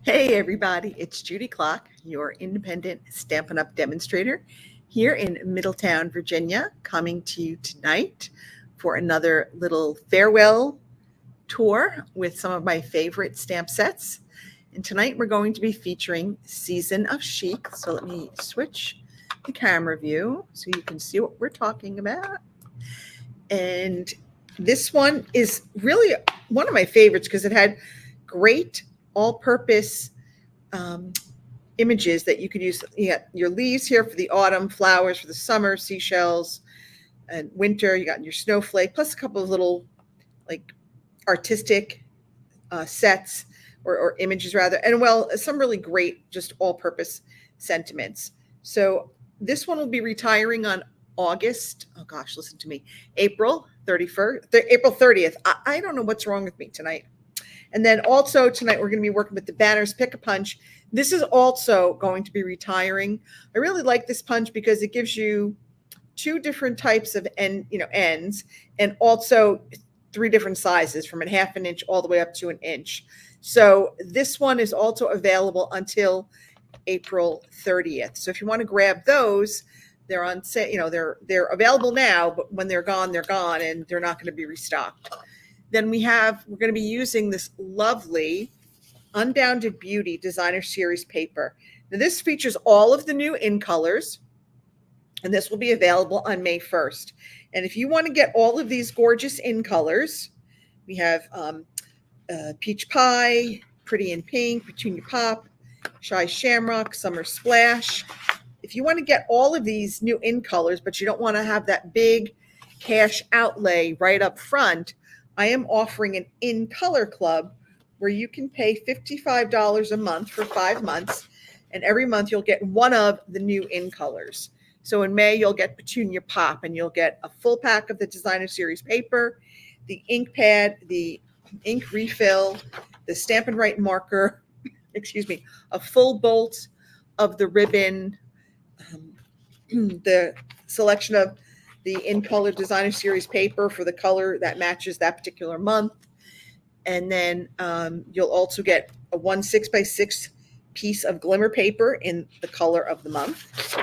Hey everybody, it's Judy Klock, your independent Stampin' Up! Demonstrator here in Middletown, Virginia, coming to you tonight for another little farewell tour with some of my favorite stamp sets. And tonight we're going to be featuring Season of Chic. So let me switch the camera view so you can see what we're talking about. And this one is really one of my favorites because it had great all-purpose images that you could use. You got your leaves here for the autumn, flowers for the summer, seashells, and winter. You got your snowflake, plus a couple of little like artistic sets or images rather, and well, some really great just all-purpose sentiments. So this one will be retiring on August. Oh gosh, listen to me. April 31st, April 30th. I don't know what's wrong with me tonight. And then also tonight, we're going to be working with the Banners Pick-a-Punch. This is also going to be retiring. I really like this punch because it gives you two different types of ends, and also three different sizes from a half an inch all the way up to an inch. So this one is also available until April 30th. So if you want to grab those, they're on sale. They're available now, but when they're gone, and they're not going to be restocked. Then we're going to be using this lovely Unbounded Beauty Designer Series paper. Now this features all of the new in colors, and this will be available on May 1st. And if you want to get all of these gorgeous in colors, we have Peach Pie, Pretty in Pink, Petunia Pop, Shy Shamrock, Summer Splash. If you want to get all of these new in colors, but you don't want to have that big cash outlay right up front, I am offering an in color club where you can pay $55 a month for 5 months, and every month you'll get one of the new in colors. So in May, you'll get Petunia Pop, and you'll get a full pack of the Designer Series paper, the ink pad, the ink refill, the Stampin' Right marker, a full bolt of the ribbon, the selection of the in color Designer Series paper for the color that matches that particular month. And then you'll also get a 1 6x6 piece of glimmer paper in the color of the month.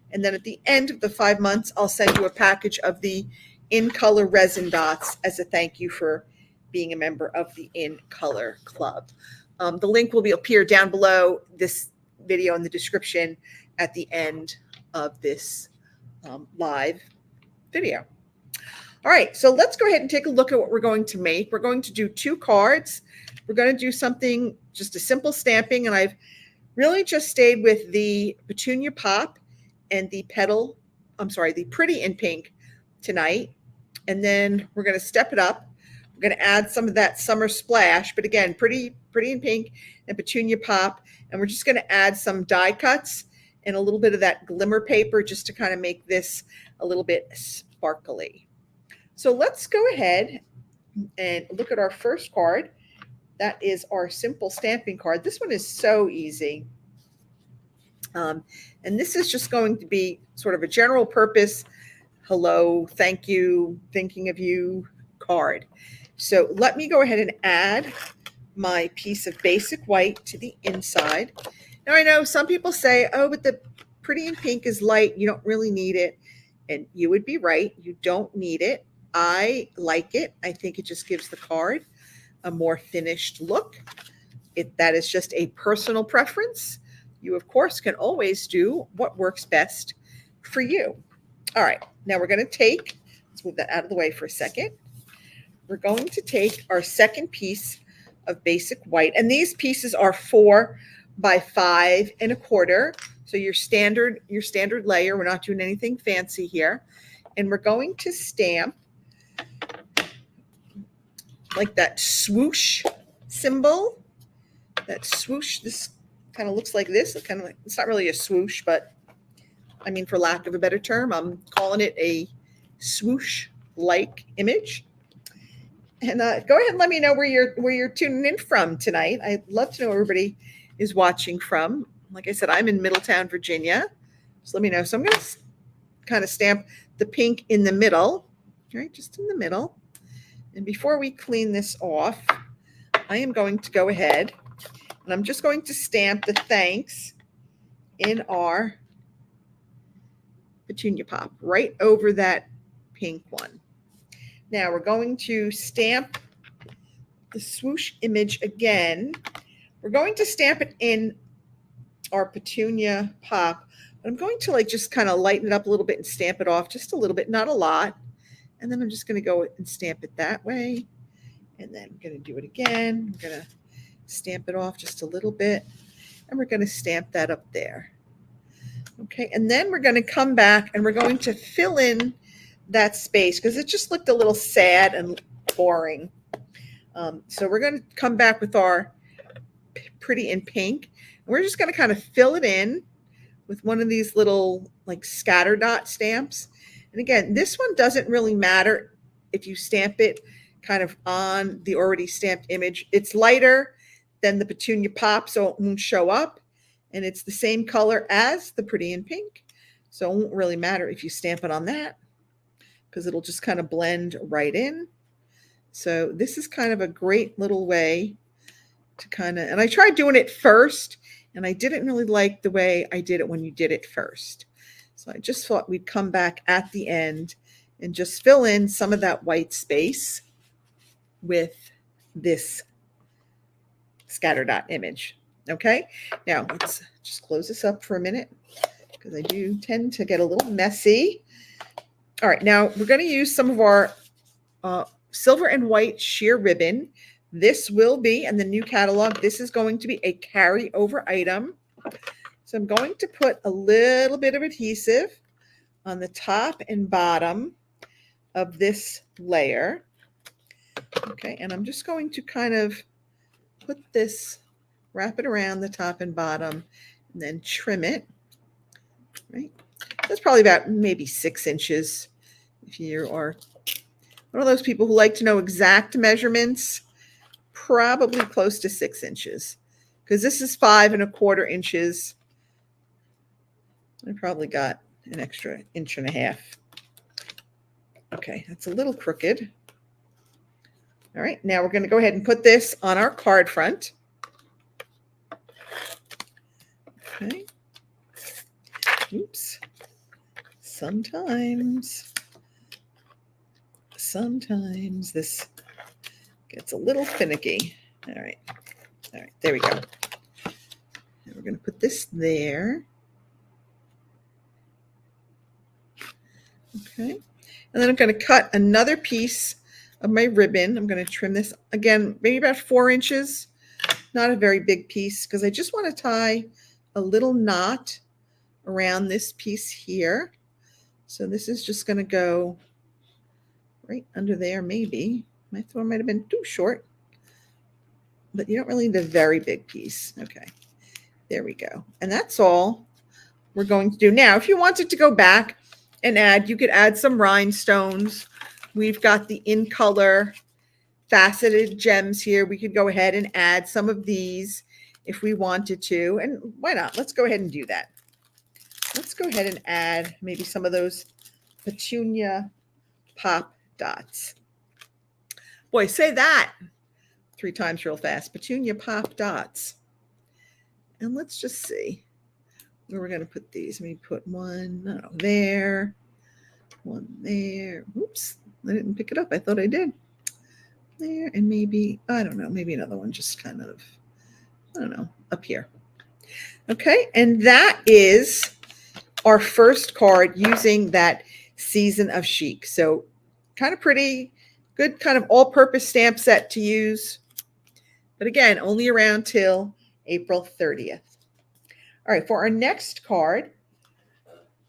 And then at the end of the 5 months, I'll send you a package of the in color resin dots as a thank you for being a member of the In Color Club. The link will appear down below this video in the description at the end of this live video. All right, so let's go ahead and take a look at what we're going to make. We're going to do 2 cards. We're going to do something, just a simple stamping, and I've really just stayed with the Petunia Pop and the Pretty in Pink tonight. And then we're going to step it up. We're going to add some of that Summer Splash, but again, Pretty in Pink and Petunia Pop. And we're just going to add some die cuts and a little bit of that glimmer paper just to kind of make this a little bit sparkly. So let's go ahead and look at our first card. That is our simple stamping card. This one is so easy. And this is just going to be sort of a general purpose, hello, thank you, thinking of you card. So let me go ahead and add my piece of basic white to the inside. Now I know some people say, oh, but the Pretty in Pink is light, you don't really need it. And you would be right, you don't need it. I like it. I think it just gives the card a more finished look. That is just a personal preference. You, of course, can always do what works best for you. All right, now we're going to let's move that out of the way for a second. We're going to take our second piece of basic white, and these pieces are 4 by 5 1/4. So your standard layer. We're not doing anything fancy here. And we're going to stamp like that swoosh symbol. That swoosh, this kind of looks like this. It's not really a swoosh, but I mean, for lack of a better term, I'm calling it a swoosh-like image. And go ahead and let me know where you're tuning in from tonight. I'd love to know where everybody is watching from. Like I said, I'm in Middletown, Virginia. So let me know. So I'm going to kind of stamp the pink in the middle, right? Just in the middle. And before we clean this off, I am going to go ahead And I'm just going to stamp the thanks in our Petunia Pop right over that pink one. Now we're going to stamp the swoosh image again. We're going to stamp it in our Petunia Pop. I'm going to like just kind of lighten it up a little bit and stamp it off just a little bit, not a lot. And then I'm just going to go and stamp it that way. And then I'm going to do it again. I'm going to stamp it off just a little bit. And we're going to stamp that up there. Okay, and then we're going to come back and we're going to fill in that space because it just looked a little sad and boring. So we're going to come back with our Pretty in Pink. And we're just going to kind of fill it in with one of these little like scatter dot stamps. And again, this one doesn't really matter if you stamp it kind of on the already stamped image. It's lighter than the Petunia Pop, so it won't show up. And it's the same color as the Pretty in Pink. So it won't really matter if you stamp it on that because it'll just kind of blend right in. So this is kind of a great little way to kind of, and I tried doing it first and I didn't really like the way I did it when you did it first. So I just thought we'd come back at the end and just fill in some of that white space with this scatter dot image. Okay, now let's just close this up for a minute because I do tend to get a little messy. All right, now we're going to use some of our silver and white sheer ribbon. This will be, in the new catalog, this is going to be a carryover item. So I'm going to put a little bit of adhesive on the top and bottom of this layer. Okay, and I'm just going to kind of put this, wrap it around the top and bottom, and then trim it, right? That's probably about maybe 6 inches. If you are one of those people who like to know exact measurements, probably close to 6 inches, because this is 5 1/4 inches. I probably got an extra 1.5 inches. Okay, that's a little crooked. All right, now we're going to go ahead and put this on our card front. Okay. Oops. Sometimes this gets a little finicky. All right, there we go. And we're going to put this there. Okay, and then I'm going to cut another piece of my ribbon. I'm going to trim this again, maybe about 4 inches, not a very big piece, because I just want to tie a little knot around this piece here. So this is just going to go right under there. Maybe my throw might have been too short, but you don't really need a very big piece. Okay, there we go. And that's all we're going to do. Now, if you wanted to go back and add, you could add some rhinestones. We've got the in color faceted gems here. We could go ahead and add some of these if we wanted to. And why not? Let's go ahead and do that. Let's go ahead and add maybe some of those Petunia Pop dots. Boy, say that 3 times real fast. Petunia Pop dots. And let's just see where we're going to put these. Let me put one there, one there. Oops, I didn't pick it up. I thought I did. There, and maybe, I don't know, maybe another one just kind of, I don't know, up here. Okay, and that is our first card using that Season of Chic. So kind of pretty, good kind of all-purpose stamp set to use. But again, only around till April 30th. All right, for our next card,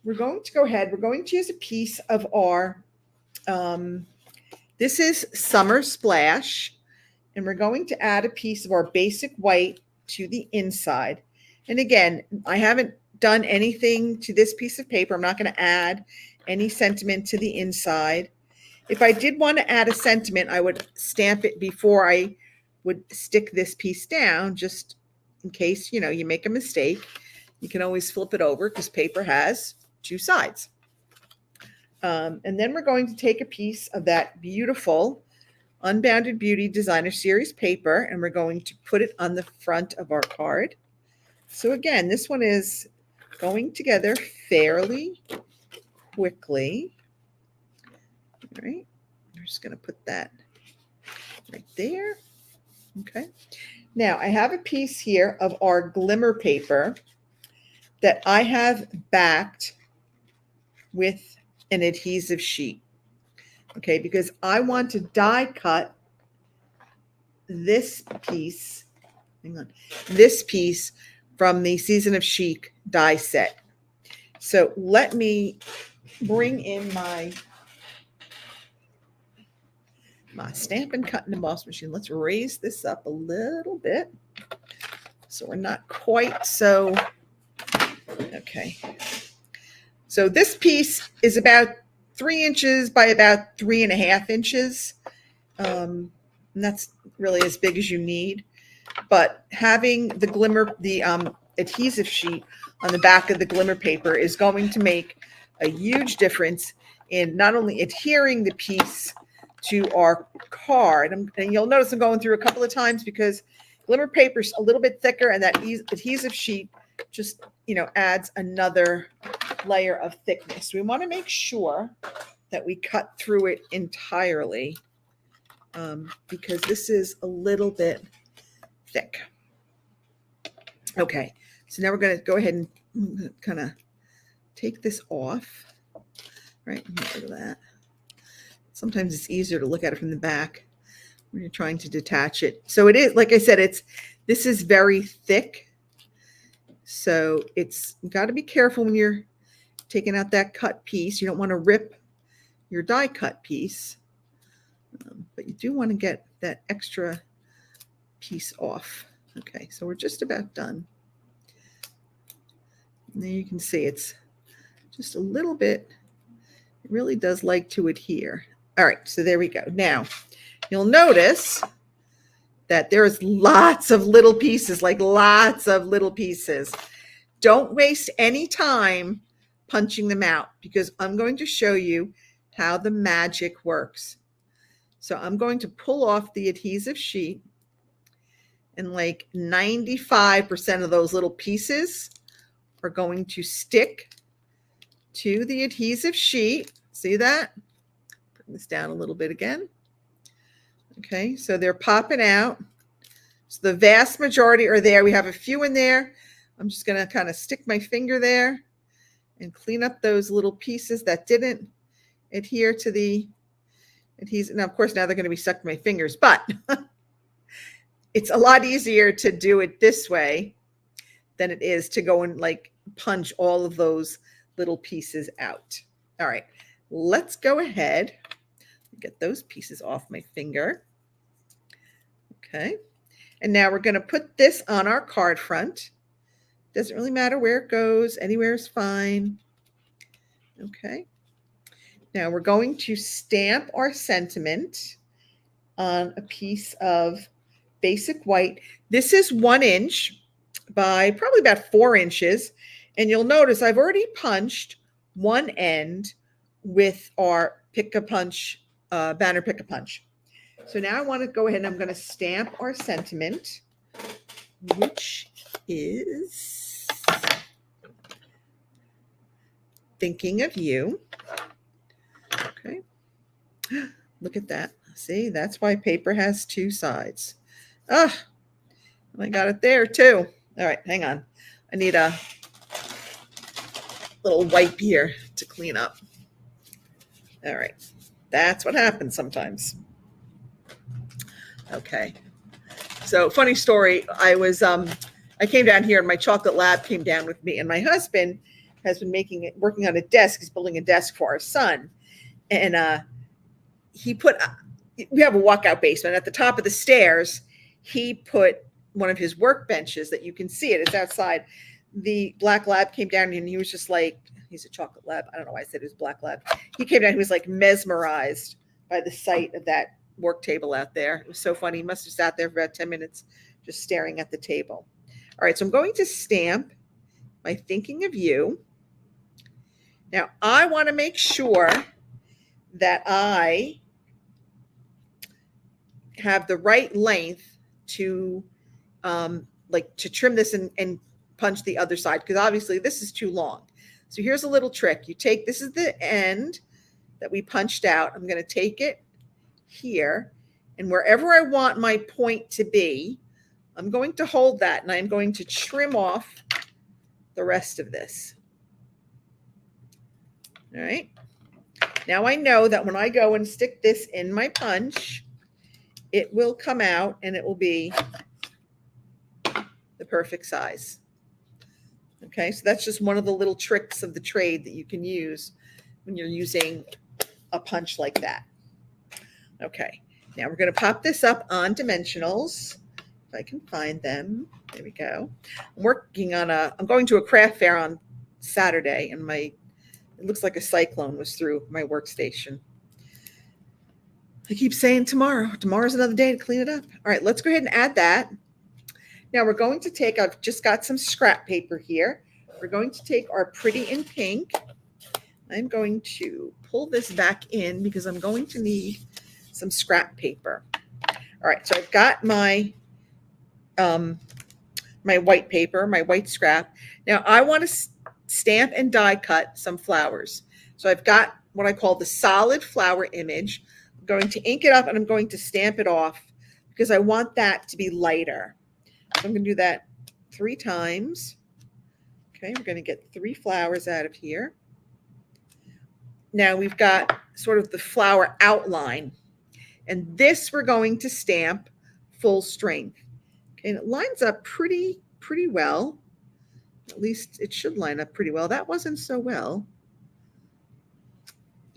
we're going to go ahead, we're going to use a piece of our, this is Summer Splash, and we're going to add a piece of our basic white to the inside. And again, I haven't done anything to this piece of paper. I'm not going to add any sentiment to the inside. If I did want to add a sentiment, I would stamp it before I would stick this piece down, just in case, you know, you make a mistake. You can always flip it over because paper has 2 sides. And then we're going to take a piece of that beautiful Unbounded Beauty Designer Series paper, and we're going to put it on the front of our card. So again, this one is going together fairly quickly. All right, we're just going to put that right there. Okay. Now I have a piece here of our glimmer paper that I have backed with an adhesive sheet. Okay, because I want to die cut this piece, hang on, this piece from the Season of Chic die set. So let me bring in my Stampin' Cut and Emboss machine. Let's raise this up a little bit so we're not quite so, okay. So this piece is about 3 inches by about 3.5 inches. And that's really as big as you need. But having the glimmer, the adhesive sheet on the back of the glimmer paper is going to make a huge difference in not only adhering the piece to our card, and you'll notice I'm going through a couple of times because glimmer paper is a little bit thicker, and that adhesive sheet just, adds another layer of thickness. We want to make sure that we cut through it entirely because this is a little bit thick. Okay, so now we're going to go ahead and kind of take this off. Right, look at that. Sometimes it's easier to look at it from the back when you're trying to detach it. So it is, like I said, this is very thick. So it's got to be careful when you're taking out that cut piece. You don't want to rip your die cut piece, but you do want to get that extra piece off. Okay, so we're just about done. And there you can see it's just a little bit, it really does like to adhere. All right, so there we go. Now, you'll notice that there's lots of little pieces, like lots of little pieces. Don't waste any time punching them out because I'm going to show you how the magic works. So I'm going to pull off the adhesive sheet, and like 95% of those little pieces are going to stick to the adhesive sheet. See that? Bring this down a little bit again. Okay, so they're popping out. So the vast majority are there. We have a few in there. I'm just going to kind of stick my finger there and clean up those little pieces that didn't adhere to the adhesive. Now, of course, now they're going to be stuck to my fingers, but it's a lot easier to do it this way than it is to go and like punch all of those little pieces out. All right, let's go ahead and get those pieces off my finger. Okay, and now we're going to put this on our card front. Doesn't really matter where it goes, anywhere is fine. Okay, now we're going to stamp our sentiment on a piece of basic white. This is 1 inch by probably about 4 inches. And you'll notice I've already punched one end with our pick-a-punch, banner pick-a-punch. So now I want to go ahead and I'm going to stamp our sentiment, which is thinking of you. Okay. Look at that. See, that's why paper has 2 sides. Ah, I got it there too. All right, hang on. I need a little wipe here to clean up. All right, that's what happens sometimes. Okay, so funny story. I came down here and my chocolate lab came down with me, and my husband has been working on a desk. He's building a desk for our son, and we have a walkout basement. At the top of the stairs, he put one of his workbenches that you can see it. It's outside. The black lab came down and he was just like, he's a chocolate lab. I don't know why I said it was black lab. He came down, he was like mesmerized by the sight of that work table out there. It was so funny. He must have sat there for about 10 minutes just staring at the table. All right, so I'm going to stamp by thinking of you. Now, I want to make sure that I have the right length to like to trim this and punch the other side, because obviously this is too long. So here's a little trick. You take, this is the end that we punched out. I'm going to take it here, and wherever I want my point to be, I'm going to hold that, and I'm going to trim off the rest of this. All right. Now I know that when I go and stick this in my punch, it will come out and it will be the perfect size. Okay, so that's just one of the little tricks of the trade that you can use when you're using a punch like that. Okay, now we're going to pop this up on dimensionals. If I can find them. There we go. I'm going to a craft fair on Saturday, and it looks like a cyclone was through my workstation. I keep saying tomorrow. Tomorrow's another day to clean it up. All right, let's go ahead and add that. Now we're going to take, I've just got some scrap paper here. We're going to take our Pretty in Pink. I'm going to pull this back in because I'm going to need some scrap paper. All right, so I've got my my white paper, my white scrap. Now I want to stamp and die cut some flowers. So I've got what I call the solid flower image. I'm going to ink it up and I'm going to stamp it off because I want that to be lighter. So I'm going to do that 3 times. Okay, we're going to get 3 flowers out of here. Now we've got sort of the flower outline, and this we're going to stamp full strength. Okay, and it lines up pretty well. At least it should line up pretty well. That wasn't so well.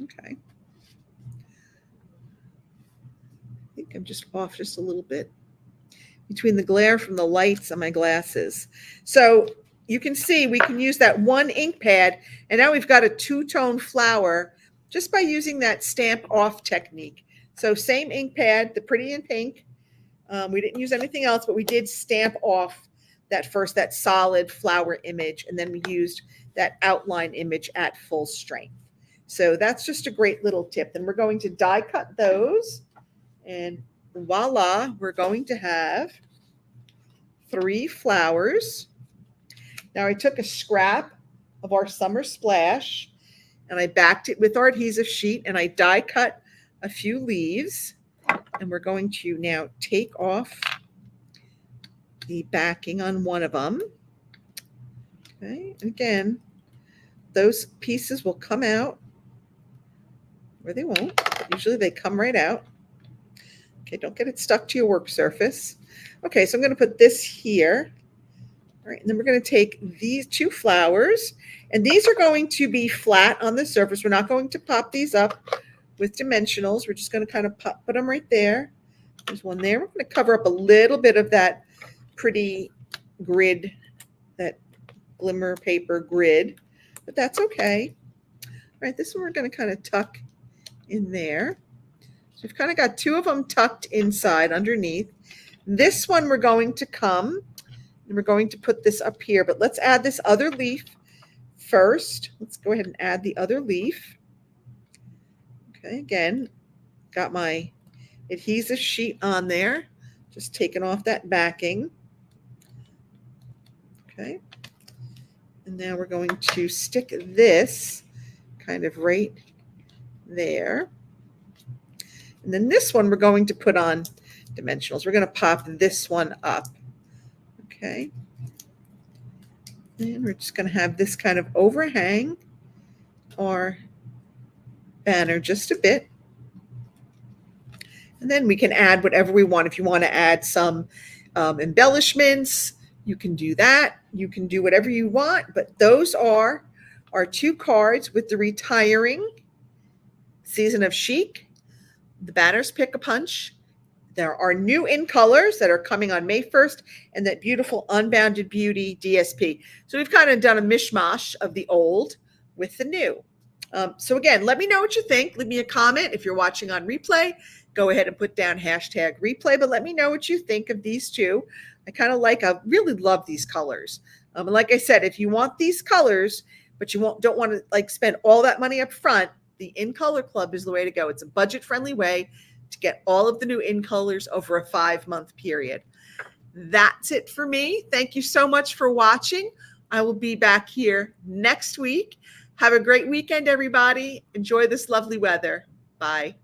Okay. I think I'm just off just a little bit between the glare from the lights on my glasses. So you can see we can use that one ink pad, and now we've got a 2-tone flower just by using that stamp off technique. So same ink pad, the Pretty in Pink. We didn't use anything else, but we did stamp off that solid flower image, and then we used that outline image at full strength. So that's just a great little tip. Then we're going to die cut those, and voila, we're going to have 3 flowers. Now I took a scrap of our Summer Splash and I backed it with our adhesive sheet, and I die cut a few leaves, and we're going to now take off the backing on one of them. Okay, and again, those pieces will come out, or they won't. Usually they come right out. Okay, don't get it stuck to your work surface. Okay, so I'm going to put this here. All right, and then we're going to take these 2 flowers, and these are going to be flat on the surface. We're not going to pop these up with dimensionals. We're just going to kind of put them right there. There's one there. We're going to cover up a little bit of that pretty grid, that glimmer paper grid, but that's okay. All right, this one we're going to kind of tuck in there. So we've kind of got 2 of them tucked inside underneath. This one we're going to come and we're going to put this up here, but let's add this other leaf first. Let's go ahead and add the other leaf. Okay, again, got my adhesive sheet on there, just taking off that backing. Okay, and now we're going to stick this kind of right there. And then this one we're going to put on dimensionals. We're going to pop this one up. Okay. And we're just going to have this kind of overhang or banner just a bit. And then we can add whatever we want. If you want to add some embellishments, you can do that. You can do whatever you want, but those are our 2 cards with the retiring Season of Chic, the Banners Pick-a-Punch. There are new in colors that are coming on May 1st, and that beautiful Unbounded Beauty DSP. So we've kind of done a mishmash of the old with the new. So again, let me know what you think. Leave me a comment. If you're watching on replay, go ahead and put down #replay, but let me know what you think of these 2. I really love these colors. And like I said, if you want these colors, but you don't want to like spend all that money up front, the In Color Club is the way to go. It's a budget-friendly way to get all of the new in colors over a 5-month period. That's it for me. Thank you so much for watching. I will be back here next week. Have a great weekend, everybody. Enjoy this lovely weather. Bye.